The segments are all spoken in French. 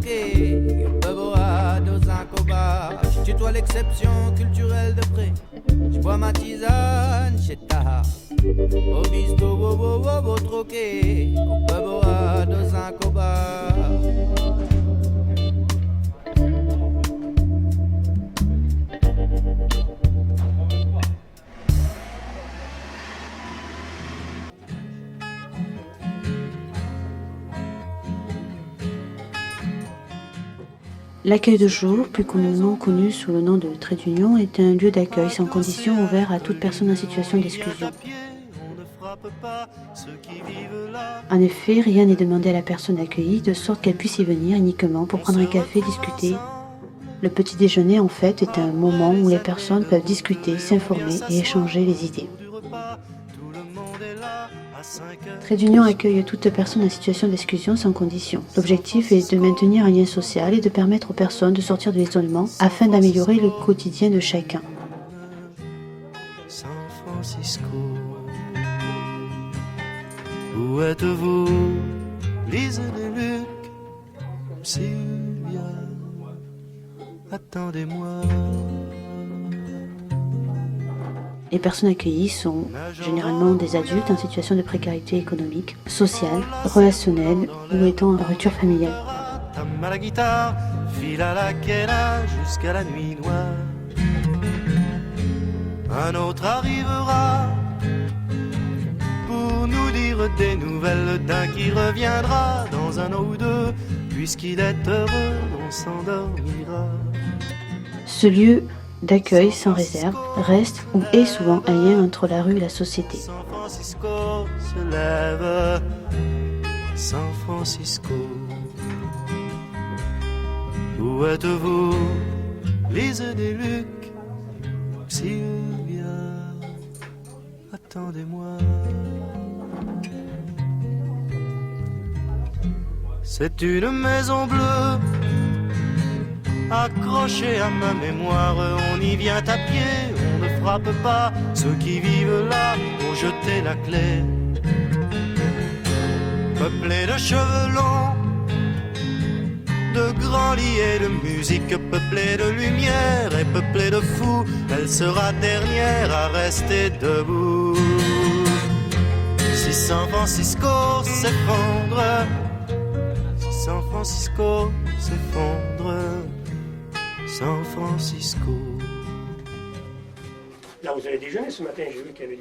troqué, Bebora dans un cobar. Je tutoie l'exception culturelle de près. Je bois ma tisane chez Taha. Au bisto, bobo, troqué, Bebora dans un cobar. L'accueil de jour, plus communément connu sous le nom de trait d'union, est un lieu d'accueil sans condition ouvert à toute personne en situation d'exclusion. En effet, rien n'est demandé à la personne accueillie, de sorte qu'elle puisse y venir uniquement pour prendre un café, discuter. Le petit déjeuner, en fait, est un moment où les personnes peuvent discuter, s'informer et échanger les idées. Trait d'union accueille toute personne en situation d'exclusion sans condition. L'objectif est de maintenir un lien social et de permettre aux personnes de sortir de l'isolement afin d'améliorer le quotidien de chacun. San Francisco, où êtes-vous, Lise de Luc, Sylvia, attendez-moi. Les personnes accueillies sont généralement des adultes en situation de précarité économique, sociale, relationnelle ou étant en rupture familiale. Tam à la guitare, file à la quena jusqu'à la nuit noire. Un autre arrivera pour nous dire des nouvelles d'un qui reviendra dans un an ou deux. Puisqu'il est heureux, on s'endormira. Ce lieu d'accueil sans réserve reste ou est souvent un lien entre la rue et la société. San Francisco se lève, San Francisco. Où êtes-vous, Lise des Luc, Sylvia, attendez-moi. C'est une maison bleue accrochée à ma mémoire, on y vient à pied, on ne frappe pas. Ceux qui vivent là ont jeté la clé. Peuplée de cheveux longs, de grands lits et de musique, peuplée de lumière et peuplée de fous, elle sera dernière à rester debout. Si San Francisco s'effondre, si San Francisco s'effondre, San Francisco. Là, vous avez déjeuné ce matin, j'ai vu qu'il y avait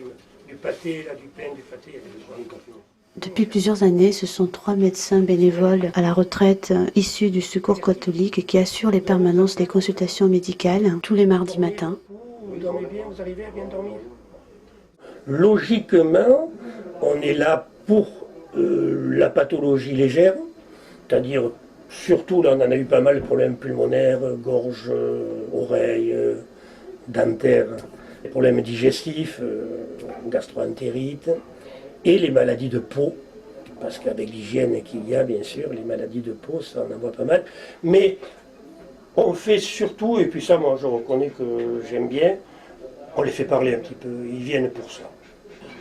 du pâté, là, du pain, du pâté, il y avait du grand café. Depuis plusieurs années, ce sont 3 médecins bénévoles à la retraite issus du Secours catholique qui assurent les permanences des consultations médicales tous les mardis matins. Vous dormez bien, vous arrivez à bien dormir? Logiquement, on est là pour la pathologie légère, c'est-à-dire surtout, là on en a eu pas mal de problèmes pulmonaires, gorge, oreille, dentaire, des problèmes digestifs, gastro-entérite, et les maladies de peau, parce qu'avec l'hygiène qu'il y a, bien sûr, les maladies de peau, ça on en voit pas mal. Mais on fait surtout, et puis ça moi je reconnais que j'aime bien, on les fait parler un petit peu, ils viennent pour ça.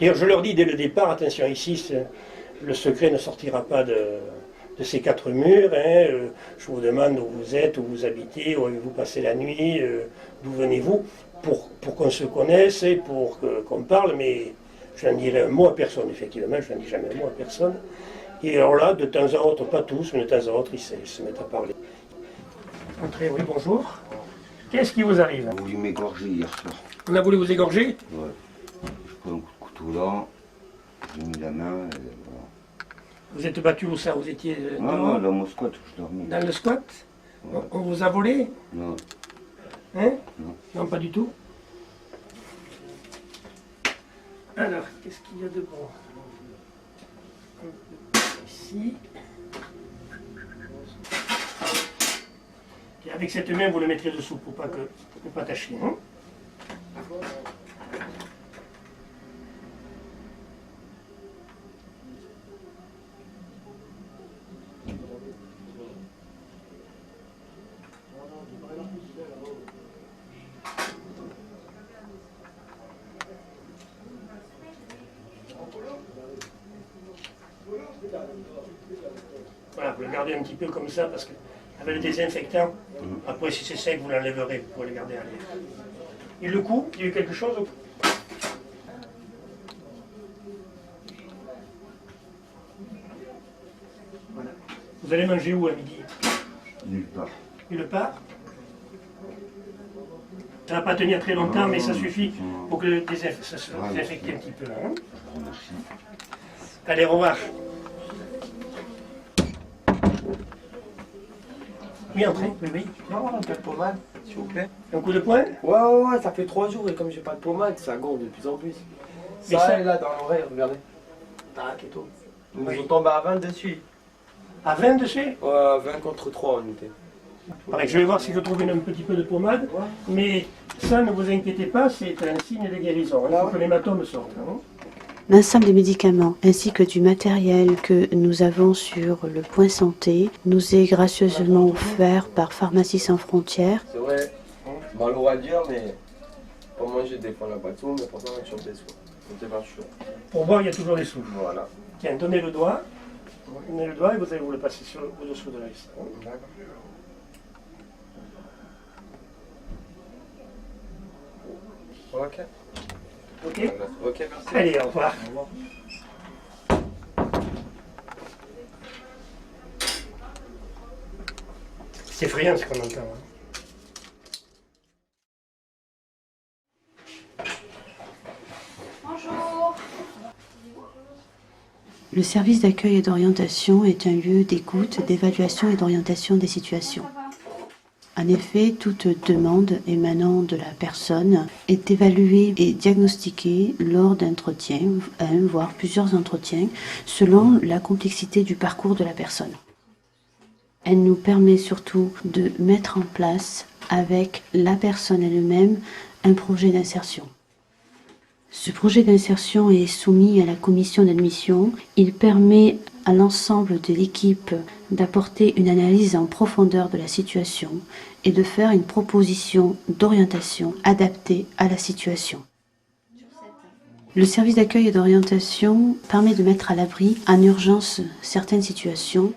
Et je leur dis dès le départ, attention ici, le secret ne sortira pas de ces 4 murs, hein. Je vous demande où vous êtes, où vous habitez, où vous passez la nuit, d'où venez-vous, pour qu'on se connaisse et pour qu'on parle, mais je n'en dirai un mot à personne, effectivement, je n'en dis jamais un mot à personne. Et alors là, de temps à autre, pas tous, mais de temps à autre, ils se mettent à parler. Entrez, oui, bonjour. Qu'est-ce qui vous arrive? On a voulu m'égorger hier soir. On a voulu vous égorger? Ouais. J'ai pris un coup de couteau là, j'ai mis la main et voilà. Vous êtes battu où ça? Vous étiez Non, dans mon squat où je dormais. dans le squat? Ouais. On vous a volé? Non, Hein? non. Non, pas du tout. Alors, qu'est-ce qu'il y a de bon? Ici. Et avec cette main, vous le mettrez dessous pour ne pas tâcher. Hein? Voilà, vous le gardez un petit peu comme ça parce que avec le désinfectant. Après, si c'est sec, vous l'enlèverez, vous pourrez le garder à l'air. Et le coup, il y a eu quelque chose ou... Voilà. Vous allez manger où à midi? Nulle part. Nulle part. Ça ne va pas tenir très longtemps, mais ça suffit pour que ça se désinfecte un petit peu. Hein. Merci. Allez, au revoir. Oui, entrez. Oui, oui. Non, un peu de pommade, s'il vous plaît. Un coup de poing? Ouais, ça fait 3 jours et comme j'ai pas de pommade, ça gonfle de plus en plus. Mais Ça ça- est là dans l'oreille, regardez. Tac et tout. Nous Oui. on tombe à 20 dessus. À 20 dessus? Ouais, 20 contre 3 on était. Pareil, je vais voir si je trouve un petit peu de pommade. Mais ça, ne vous inquiétez pas, c'est un signe de guérison. Il faut que l'hématome sorte. Hein. L'ensemble des médicaments ainsi que du matériel que nous avons sur le point santé nous est gracieusement offert par Pharmacie sans frontières. C'est vrai, mal au dur, mais pour manger des fois on n'a pas de sous, mais pourtant on a toujours des sous. On est pas chaud. Pour boire, il y a toujours des sous. Voilà. Tiens, donnez le doigt. Donnez le doigt et vous allez vous le passer au-dessous de l'œil. Hein. D'accord. Ok. Ok? Ok, merci. Allez, au revoir. Au revoir. C'est effrayant ce qu'on entend. Hein. Le service d'accueil et d'orientation est un lieu d'écoute, d'évaluation et d'orientation des situations. En effet, toute demande émanant de la personne est évaluée et diagnostiquée lors d'entretiens, un voire plusieurs entretiens, selon la complexité du parcours de la personne. Elle nous permet surtout de mettre en place, avec la personne elle-même, un projet d'insertion. Ce projet d'insertion est soumis à la commission d'admission. Il permet à l'ensemble de l'équipe d'apporter une analyse en profondeur de la situation et de faire une proposition d'orientation adaptée à la situation. Le service d'accueil et d'orientation permet de mettre à l'abri en urgence certaines situations,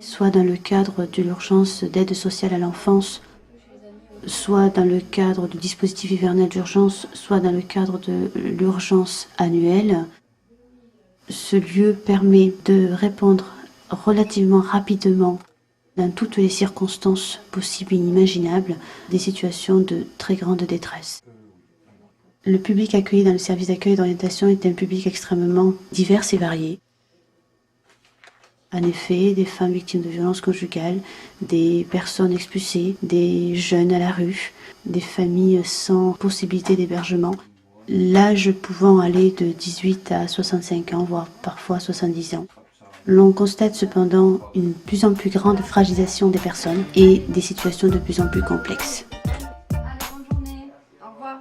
soit dans le cadre de l'urgence d'aide sociale à l'enfance, soit dans le cadre du dispositif hivernal d'urgence, soit dans le cadre de l'urgence annuelle. Ce lieu permet de répondre relativement rapidement, dans toutes les circonstances possibles et inimaginables, des situations de très grande détresse. Le public accueilli dans le service d'accueil et d'orientation est un public extrêmement divers et varié. En effet, des femmes victimes de violences conjugales, des personnes expulsées, des jeunes à la rue, des familles sans possibilité d'hébergement, l'âge pouvant aller de 18 à 65 ans, voire parfois 70 ans. L'on constate cependant une plus en plus grande fragilisation des personnes et des situations de plus en plus complexes. Allez, bonne journée. Au revoir.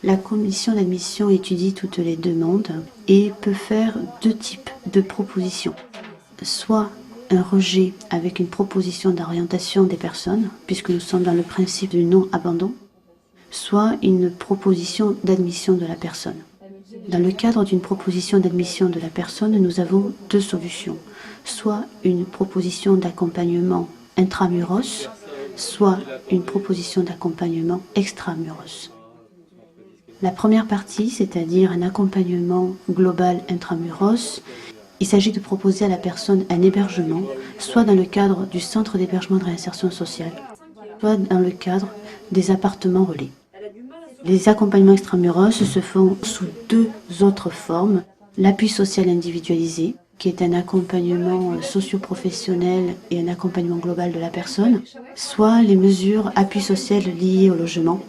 La commission d'admission étudie toutes les demandes et peut faire deux types de propositions. Soit un rejet avec une proposition d'orientation des personnes, puisque nous sommes dans le principe du non-abandon, soit une proposition d'admission de la personne. Dans le cadre d'une proposition d'admission de la personne, nous avons deux solutions. Soit une proposition d'accompagnement intramuros, soit une proposition d'accompagnement extramuros. La première partie, c'est-à-dire un accompagnement global intramuros, il s'agit de proposer à la personne un hébergement, soit dans le cadre du centre d'hébergement de réinsertion sociale, soit dans le cadre des appartements relais. Les accompagnements extramuros se font sous deux autres formes. L'appui social individualisé, qui est un accompagnement socio-professionnel et un accompagnement global de la personne, soit les mesures appui social liées au logement,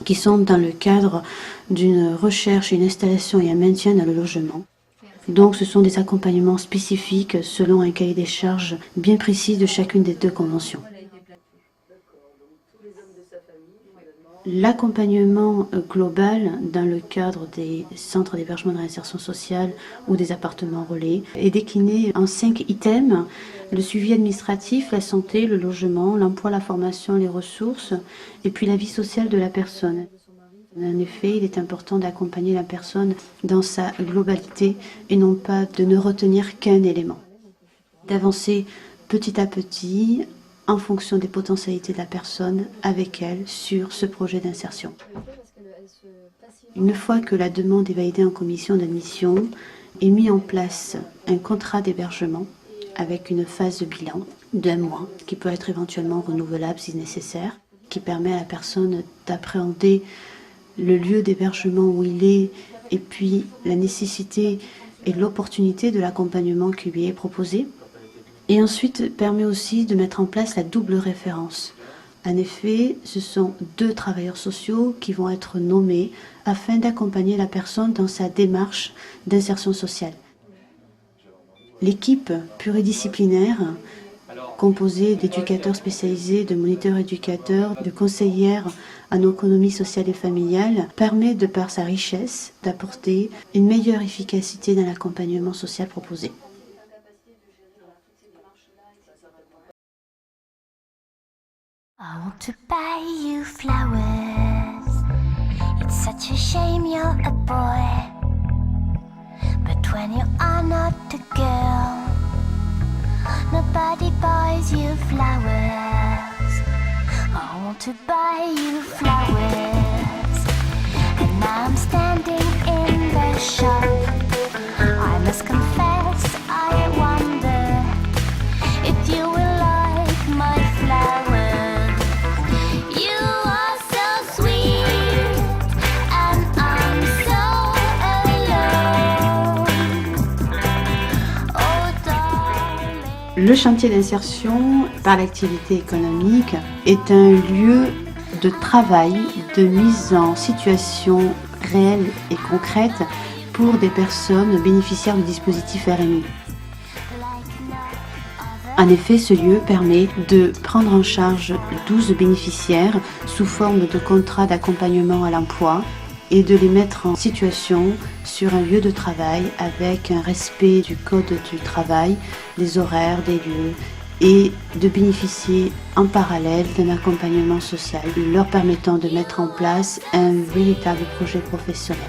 qui sont dans le cadre d'une recherche, une installation et un maintien dans le logement. Donc ce sont des accompagnements spécifiques selon un cahier des charges bien précis de chacune des deux conventions. L'accompagnement global dans le cadre des centres d'hébergement de réinsertion sociale ou des appartements relais est décliné en 5 items. Le suivi administratif, la santé, le logement, l'emploi, la formation, les ressources et puis la vie sociale de la personne. En effet, il est important d'accompagner la personne dans sa globalité et non pas de ne retenir qu'un élément. D'avancer petit à petit en fonction des potentialités de la personne avec elle sur ce projet d'insertion. Une fois que la demande est validée en commission d'admission, est mis en place un contrat d'hébergement avec une phase de bilan d'1 mois, qui peut être éventuellement renouvelable si nécessaire, qui permet à la personne d'appréhender le lieu d'hébergement où il est et puis la nécessité et l'opportunité de l'accompagnement qui lui est proposé. Et ensuite permet aussi de mettre en place la double référence. En effet, ce sont 2 travailleurs sociaux qui vont être nommés afin d'accompagner la personne dans sa démarche d'insertion sociale. L'équipe pluridisciplinaire, composée d'éducateurs spécialisés, de moniteurs éducateurs, de conseillères en autonomie sociale et familiale, permet, de par sa richesse, d'apporter une meilleure efficacité dans l'accompagnement social proposé. I want to buy you flowers. It's such a shame you're a boy. But when you are not a girl, nobody buys you flowers. I want to buy you flowers. And now I'm standing in the shop. I must confess, I wonder if you will like my flowers. Le chantier d'insertion par l'activité économique est un lieu de travail, de mise en situation réelle et concrète pour des personnes bénéficiaires du dispositif RMI. En effet, ce lieu permet de prendre en charge 12 bénéficiaires sous forme de contrat d'accompagnement à l'emploi et de les mettre en situation sur un lieu de travail avec un respect du code du travail, des horaires, des lieux et de bénéficier en parallèle d'un accompagnement social leur permettant de mettre en place un véritable projet professionnel.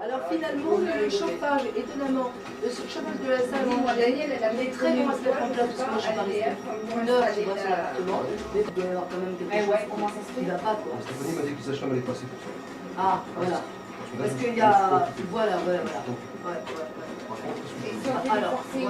Alors finalement, le chauffage, étonnamment, le chauffage de la salle où Daniel, elle avait très bon à se mettre en place parce que moi je suis pas restée une heure qui va sur l'appartement, mais il doit y avoir quand même quelque chose qui ne va pas quoi. Parce que Denis m'a dit que sa chambre elle est passée pour ça. Ah, voilà. Parce qu'il y a. Voilà. Ouais. Alors, ouais.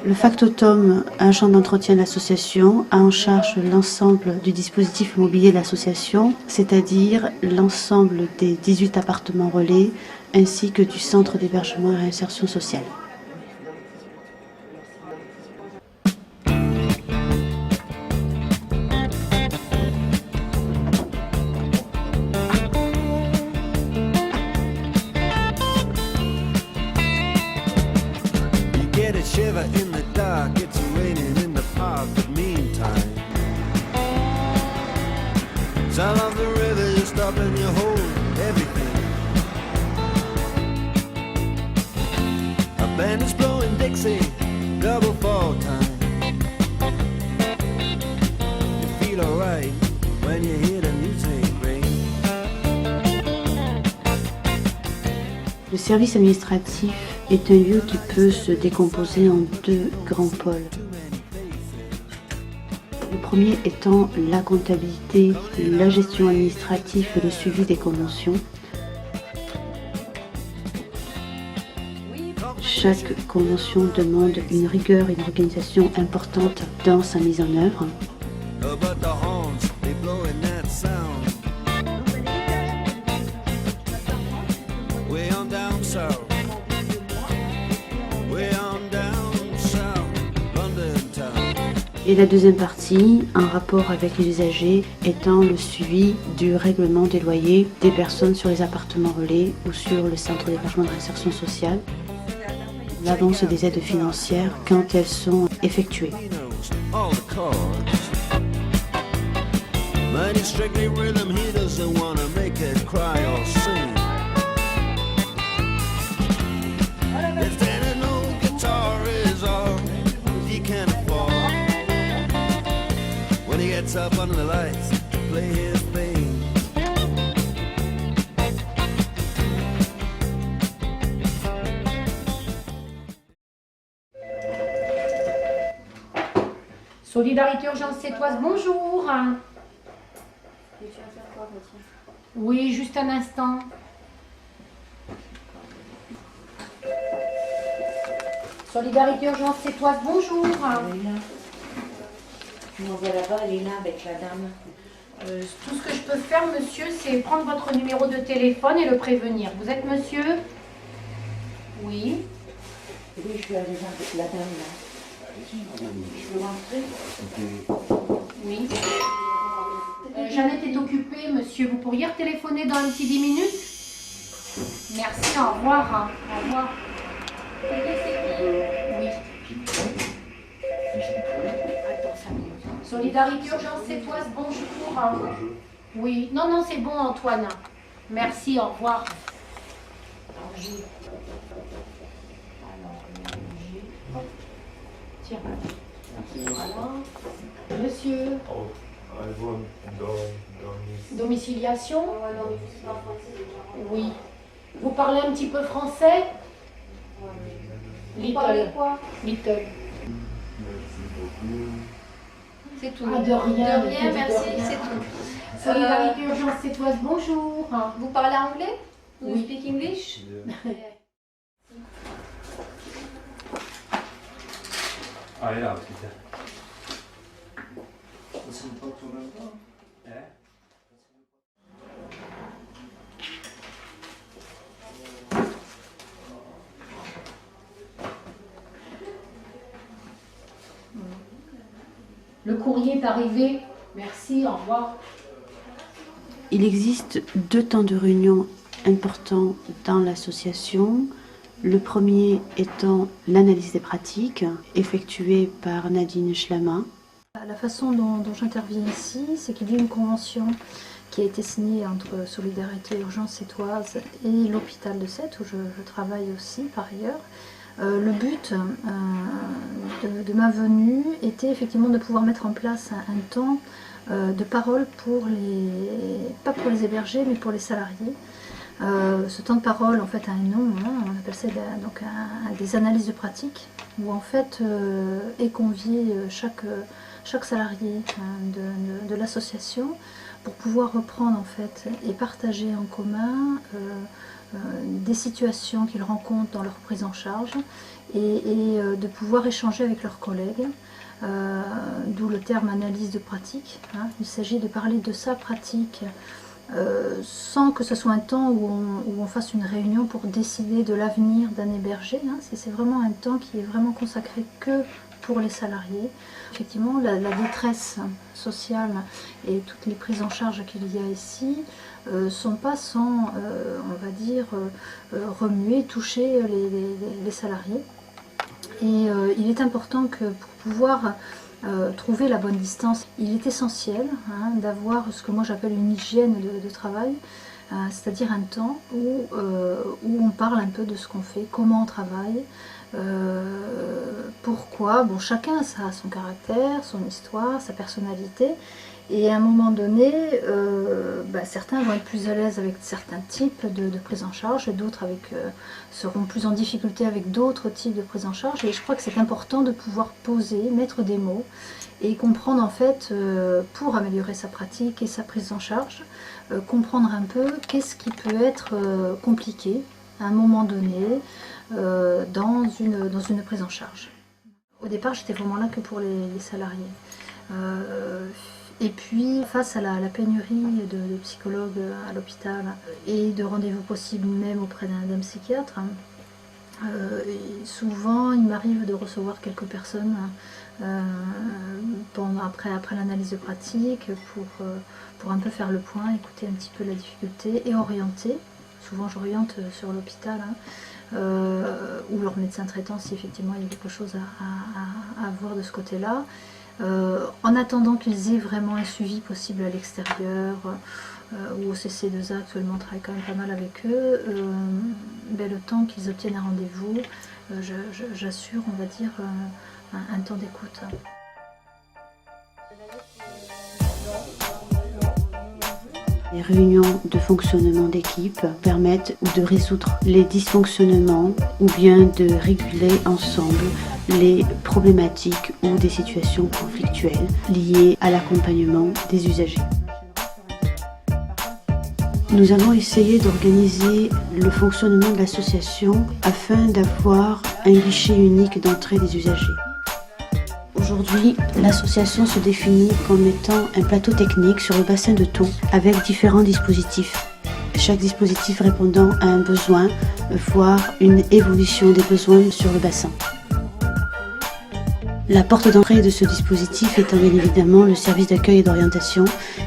Le factotum, un champ d'entretien de l'association, a en charge l'ensemble du dispositif immobilier de l'association, c'est-à-dire l'ensemble des 18 appartements relais ainsi que du centre d'hébergement et réinsertion sociale. Sound of the river, you stop and you hold everything. A band is blowing Dixie, double fall time. You feel alright when you hear the music ring. Le service administratif est un lieu qui peut se décomposer en deux grands pôles. Le premier étant la comptabilité, la gestion administrative et le suivi des conventions. Chaque convention demande une rigueur et une organisation importante dans sa mise en œuvre. But the horns, they blowing that sound. Way on down south. Way on down south. London town. Et la deuxième partie, en rapport avec les usagers, étant le suivi du règlement des loyers des personnes sur les appartements relais ou sur le centre d'hébergement de réinsertion sociale. L'avance des aides financières quand elles sont effectuées. All the chords. Man, he's strictly rhythm, he doesn't wanna make it cry or sing. If then an old guitar is all he can afford, when he gets up under the lights to play his thing. Solidarité Urgence Sétoise, bonjour. Oui, juste un instant. Solidarité Urgence Sétoise, bonjour. Je m'envoie là-bas, elle est là avec la dame. Tout ce que je peux faire, monsieur, c'est prendre votre numéro de téléphone et le prévenir. Vous êtes monsieur? Oui. Oui, je vais aller avec la dame là. Je veux rentrer? Oui. Jeannette est occupée, monsieur. Vous pourriez retéléphoner dans un petit 10 minutes? Merci, au revoir. Au revoir. Oui. Attends 5 minutes. Solidarité Urgence Sétoise, bonjour. Oui. Non, non, c'est bon, Antoine. Merci, au revoir. Tiens. Voilà. Monsieur. Domiciliation? Oui. Vous parlez un petit peu français? Little. Quoi? Little. C'est tout. Ah, de rien. De rien, merci, c'est tout. Solidarité Urgence Sétoise, bonjour. Vous parlez anglais? Oui. You speak English? Ah, ja, bitte. Das sind ein paar Touren da. Le courrier est arrivé. Merci, au revoir. Il existe deux temps de réunion importants dans l'association. Le premier étant l'analyse des pratiques effectuée par Nadine Schlama. La façon dont j'interviens ici, c'est qu'il y a une convention qui a été signée entre Solidarité Urgence Sétoise et l'hôpital de Sète, où je travaille aussi par ailleurs. Le but de ma venue était effectivement de pouvoir mettre en place un temps de parole pas pour les hébergés, mais pour les salariés. Ce temps de parole en fait a un nom, hein, on appelle ça donc des analyses de pratique, où en fait est convié chaque salarié de l'association pour pouvoir reprendre en fait et partager en commun des situations qu'ils rencontrent dans leur prise en charge et de pouvoir échanger avec leurs collègues, d'où le terme analyse de pratique. Hein. Il s'agit de parler de sa pratique sans que ce soit un temps où on fasse une réunion pour décider de l'avenir d'un hébergé. Hein. C'est vraiment un temps qui est vraiment consacré que pour les salariés. Effectivement, la détresse sociale et toutes les prises en charge qu'il y a ici sont pas sans, on va dire, remuer, toucher les salariés. Et il est important que pour pouvoir trouver la bonne distance. Il est essentiel d'avoir ce que moi j'appelle une hygiène de travail, c'est-à-dire un temps où on parle un peu de ce qu'on fait, comment on travaille, pourquoi. Bon, chacun a son caractère, son histoire, sa personnalité, et à un moment donné, certains vont être plus à l'aise avec certains types de prise en charge, et d'autres seront plus en difficulté avec d'autres types de prise en charge. Et je crois que c'est important de pouvoir poser, mettre des mots, et comprendre en fait, pour améliorer sa pratique et sa prise en charge, comprendre un peu qu'est-ce qui peut être compliqué à un moment donné dans une prise en charge. Au départ, j'étais vraiment là que pour les salariés. Et puis, face à la pénurie de psychologues à l'hôpital et de rendez-vous possibles même auprès d'un psychiatre, souvent il m'arrive de recevoir quelques personnes après l'analyse de pratique pour un peu faire le point, écouter un petit peu la difficulté et orienter. Souvent j'oriente sur l'hôpital ou leur médecin traitant si effectivement il y a quelque chose à voir de ce côté-là. En attendant qu'ils aient vraiment un suivi possible à l'extérieur ou au CC2A, actuellement on travaille quand même pas mal avec eux, le temps qu'ils obtiennent un rendez-vous, j'assure, on va dire, un temps d'écoute. Les réunions de fonctionnement d'équipe permettent de résoudre les dysfonctionnements ou bien de réguler ensemble les problématiques ou des situations conflictuelles liées à l'accompagnement des usagers. Nous allons essayer d'organiser le fonctionnement de l'association afin d'avoir un guichet unique d'entrée des usagers. Aujourd'hui, l'association se définit comme étant un plateau technique sur le bassin de Thau avec différents dispositifs. Chaque dispositif répondant à un besoin, voire une évolution des besoins sur le bassin. La porte d'entrée de ce dispositif étant bien évidemment le service d'accueil et d'orientation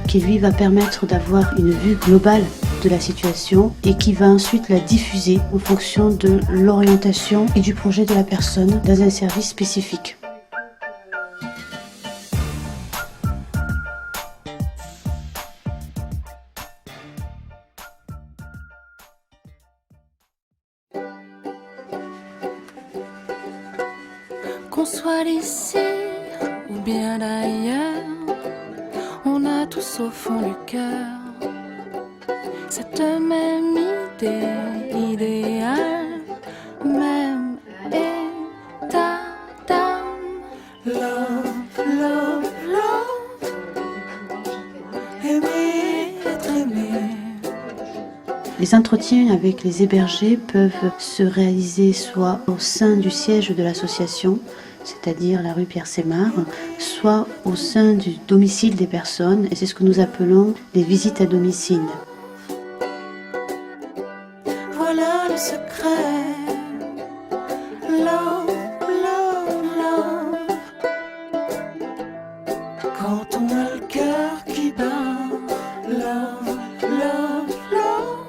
qui lui va permettre d'avoir une vue globale de la situation et qui va ensuite la diffuser en fonction de l'orientation et du projet de la personne dans un service spécifique. Qu'on soit d'ici ou bien d'ailleurs, on a tous au fond du cœur cette même idée idéale, même état d'âme. Love, love, love, aimer, être aimé. Les entretiens avec les hébergés peuvent se réaliser soit au sein du siège de l'association, c'est-à-dire la rue Pierre-Sémar, soit au sein du domicile des personnes, et c'est ce que nous appelons les visites à domicile. Voilà le secret. Love, love, love. Quand on a le cœur qui bat. Love, love, love.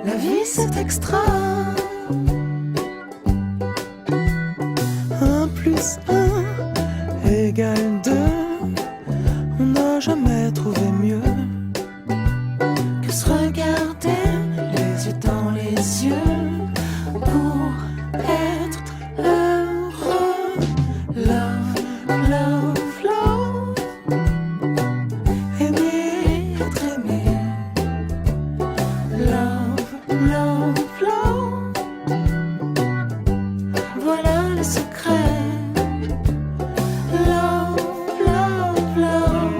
La vie c'est extra. 1 + 1 égale 2. On n'a jamais trouvé mieux que se regarder les yeux dans les yeux pour être heureux. Love, love, love. Aimer, être aimé. Love, love, love. Voilà le secret. Love, love, love.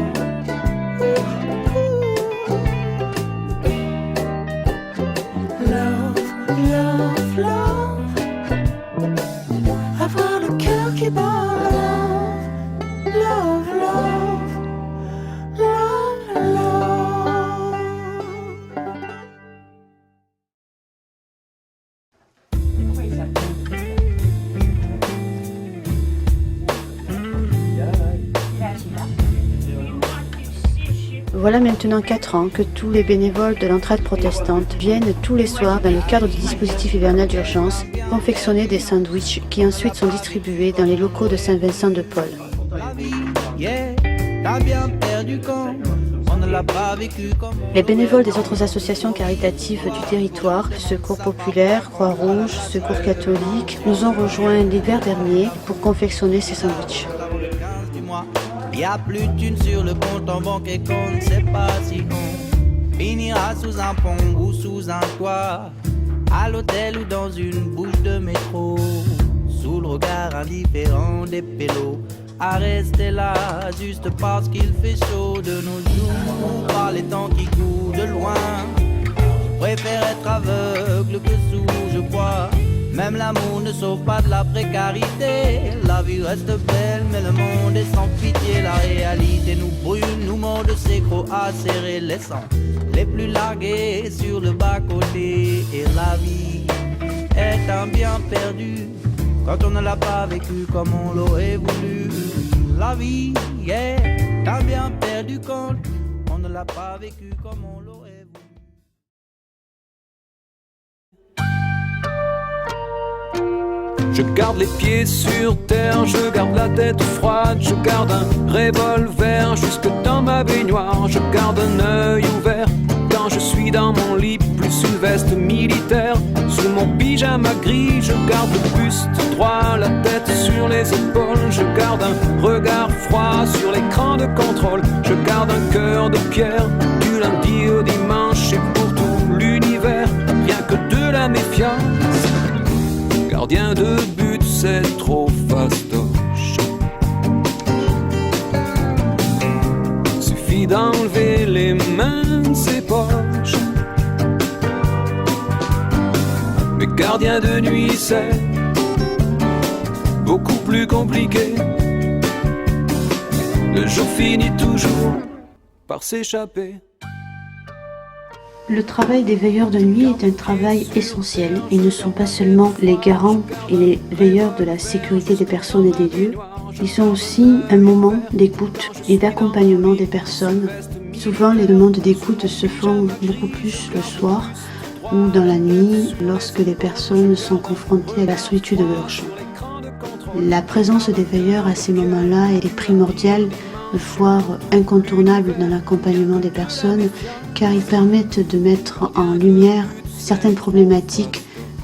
Voilà maintenant 4 ans que tous les bénévoles de l'entraide protestante viennent tous les soirs dans le cadre du dispositif hivernal d'urgence confectionner des sandwichs qui ensuite sont distribués dans les locaux de Saint-Vincent-de-Paul. Les bénévoles des autres associations caritatives du territoire, Secours Populaire, Croix-Rouge, Secours Catholique, nous ont rejoints l'hiver dernier pour confectionner ces sandwichs. Il n'y a plus de thunes sur le compte en banque et qu'on ne sait pas si on finira sous un pont ou sous un toit, à l'hôtel ou dans une bouche de métro, sous le regard indifférent des pélos, à rester là juste parce qu'il fait chaud de nos jours, par les temps qui courent de loin. Je préfère être aveugle que sourd, je crois. Même l'amour ne sauve pas de la précarité. La vie reste belle, mais le monde est sans pitié. La réalité nous brûle, nous mord de ses crocs acérés, laissant les plus largués sur le bas-côté. Et la vie est un bien perdu quand on ne l'a pas vécu comme on l'aurait voulu. La vie est un bien perdu quand on ne l'a pas vécu comme on l'aurait voulu. Je garde les pieds sur terre, je garde la tête froide, je garde un revolver jusque dans ma baignoire, je garde un œil ouvert quand je suis dans mon lit, plus une veste militaire. Sous mon pyjama gris, je garde le buste droit, la tête sur les épaules, je garde un regard froid sur l'écran de contrôle, je garde un cœur de pierre du lundi au dimanche et pour tout l'univers, rien que de la méfiance. Gardien de but, c'est trop fastoche. Suffit d'enlever les mains de ses poches. Mais gardien de nuit, c'est beaucoup plus compliqué. Le jour finit toujours par s'échapper. Le travail des veilleurs de nuit est un travail essentiel. Ils ne sont pas seulement les garants et les veilleurs de la sécurité des personnes et des lieux, ils sont aussi un moment d'écoute et d'accompagnement des personnes. Souvent, les demandes d'écoute se font beaucoup plus le soir ou dans la nuit lorsque les personnes sont confrontées à la solitude de leur chambre. La présence des veilleurs à ces moments-là est primordiale, voire incontournable dans l'accompagnement des personnes, car ils permettent de mettre en lumière certaines problématiques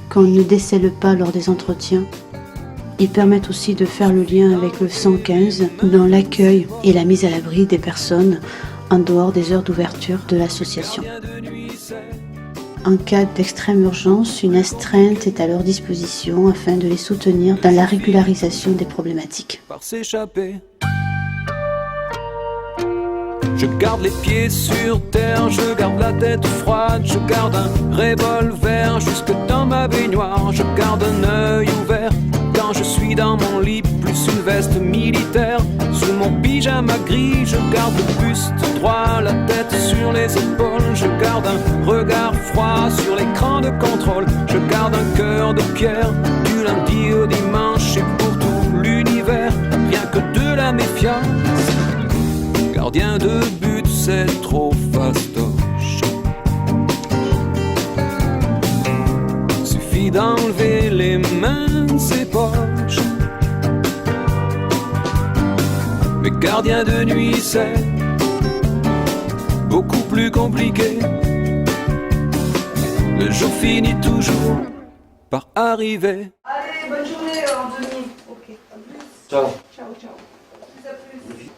qu'on ne décèle pas lors des entretiens. Ils permettent aussi de faire le lien avec le 115 dans l'accueil et la mise à l'abri des personnes en dehors des heures d'ouverture de l'association. En cas d'extrême urgence, une astreinte est à leur disposition afin de les soutenir dans la régularisation des problématiques. Je garde les pieds sur terre, je garde la tête froide, je garde un revolver jusque dans ma baignoire, je garde un œil ouvert quand je suis dans mon lit, plus une veste militaire. Sous mon pyjama gris, je garde le buste droit, la tête sur les épaules, je garde un regard froid sur l'écran de contrôle, je garde un cœur de pierre du lundi au dimanche et pour tout l'univers, rien que de la méfiance. Gardien de but, c'est trop fastoche. Suffit d'enlever les mains de ses poches. Mais gardien de nuit, c'est beaucoup plus compliqué. Le jour finit toujours par arriver. Allez, bonne journée, Anthony. Ok, à plus. Ciao. Ciao, ciao. À plus.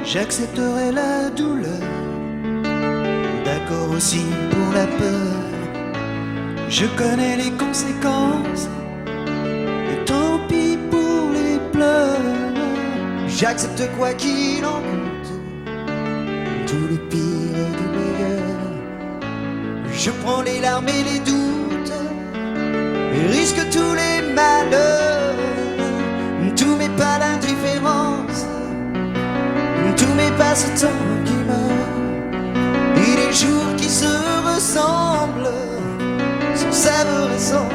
J'accepterai la douleur, d'accord aussi pour la peur. Je connais les conséquences, et tant pis pour les pleurs. J'accepte quoi qu'il en coûte, tout le pire et du meilleur. Je prends les larmes et les doutes, et risque tous les malheurs. Tous mes pas d'indifférence, tous mes passe-temps qui meurent, et les jours qui se ressemblent sont saveurs et sans